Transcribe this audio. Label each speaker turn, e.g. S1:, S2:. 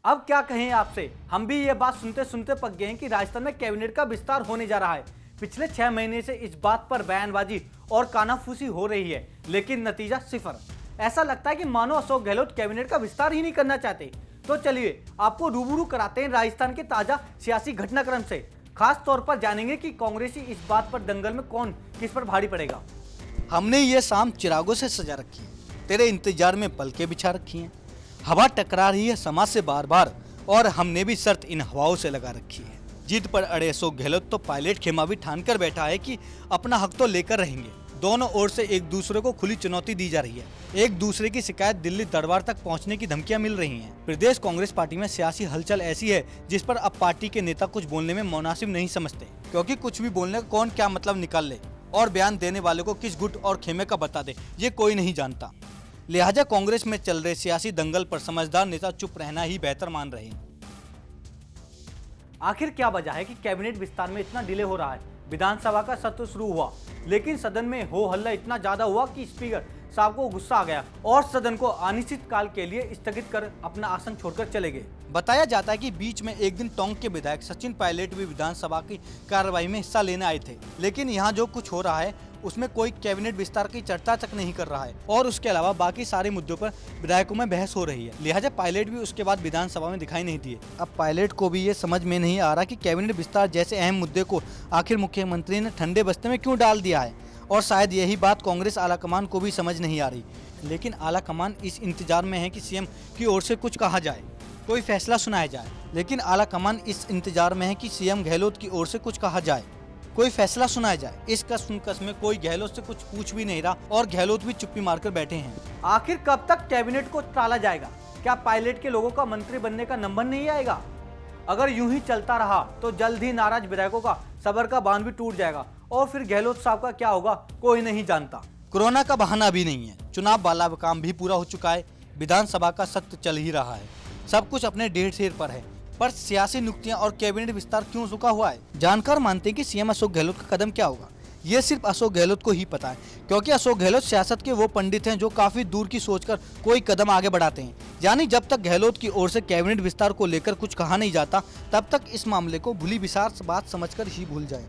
S1: अब क्या कहें आपसे, हम भी ये बात सुनते सुनते पक गए हैं कि राजस्थान में कैबिनेट का विस्तार होने जा रहा है। पिछले 6 महीने से इस बात पर बयानबाजी और कानाफूसी हो रही है, लेकिन नतीजा सिफर। ऐसा लगता है कि मानो अशोक गहलोत कैबिनेट का विस्तार ही नहीं करना चाहते। तो चलिए आपको रूबरू कराते हैं राजस्थान के ताजा सियासी घटनाक्रम से। खास तौर पर जानेंगे कि कांग्रेसी इस बात पर दंगल में कौन किस पर भारी पड़ेगा।
S2: हमने ये शाम चिरागों से सजा रखी है, तेरे इंतजार में पलके बिछा रखी हैं। हवा टकरा रही है समाज से बार बार और हमने भी शर्त इन हवाओं से लगा रखी है। जीत पर अड़े अशोक गहलोत तो पायलट खेमा भी ठान कर बैठा है कि अपना हक तो लेकर रहेंगे। दोनों ओर से एक दूसरे को खुली चुनौती दी जा रही है। एक दूसरे की शिकायत दिल्ली दरबार तक पहुंचने की धमकियां मिल रही हैं। प्रदेश कांग्रेस पार्टी में सियासी हलचल ऐसी है जिस पर अब पार्टी के नेता कुछ बोलने में मुनासिब नहीं समझते, क्योंकि कुछ भी बोलने का कौन क्या मतलब निकाल ले और बयान देने वाले को किस गुट और खेमे का बता दे, ये कोई नहीं जानता। लिहाजा कांग्रेस में चल रहे सियासी दंगल पर समझदार नेता चुप रहना ही बेहतर मान रहे हैं।
S1: आखिर क्या वजह है कि कैबिनेट विस्तार में इतना डिले हो रहा है। विधानसभा का सत्र शुरू हुआ, लेकिन सदन में हो हल्ला इतना ज्यादा हुआ कि स्पीकर साहब को गुस्सा आ गया और सदन को अनिश्चित काल के लिए स्थगित कर अपना आसन छोड़कर चले गए।
S2: बताया जाता है कि बीच में एक दिन टोंक के विधायक सचिन पायलट भी विधानसभा की कार्रवाई में हिस्सा लेने आए थे, लेकिन यहाँ जो कुछ हो रहा है उसमें कोई कैबिनेट विस्तार की चर्चा तक नहीं कर रहा है और उसके अलावा बाकी सारे मुद्दों पर विधायकों में बहस हो रही है। लिहाजा पायलट भी उसके बाद विधानसभा में दिखाई नहीं दिए। अब पायलट को भी ये समझ में नहीं आ रहा कि कैबिनेट विस्तार जैसे अहम मुद्दे को आखिर मुख्यमंत्री ने ठंडे बस्ते में क्यों डाल दिया है, और शायद यही बात कांग्रेस आलाकमान को भी समझ नहीं आ रही। लेकिन आलाकमान इस इंतजार में है कि सीएम की ओर से कुछ कहा जाए, कोई फैसला सुनाया जाए। लेकिन आलाकमान इस इंतजार में है कि सीएम गहलोत की ओर से कुछ कहा जाए, कोई फैसला सुनाया जाए। इस कस में कोई गहलोत से कुछ पूछ भी नहीं रहा और गहलोत भी चुप्पी मारकर बैठे हैं।
S1: आखिर कब तक कैबिनेट को टाला जाएगा? क्या पायलट के लोगों का मंत्री बनने का नंबर नहीं आएगा? अगर यूं ही चलता रहा तो जल्द ही नाराज विधायकों का सबर का बांध भी टूट जाएगा और फिर गहलोत साहब का क्या होगा कोई नहीं जानता।
S2: कोरोना का बहाना भी नहीं है, चुनाव वाला काम भी पूरा हो चुका है, विधानसभा का सत्र चल ही रहा है, सब कुछ अपने डेढ़ शेर पर है। पर सियासी नुक्तियां और कैबिनेट विस्तार क्यों रुका हुआ है? जानकार मानते हैं कि सीएम अशोक गहलोत का कदम क्या होगा, ये सिर्फ अशोक गहलोत को ही पता है, क्योंकि अशोक गहलोत सियासत के वो पंडित हैं जो काफी दूर की सोचकर कोई कदम आगे बढ़ाते हैं। यानी जब तक गहलोत की ओर से कैबिनेट विस्तार को लेकर कुछ कहा नहीं जाता, तब तक इस मामले को भूली बिसार बात समझकर ही भूल जाए।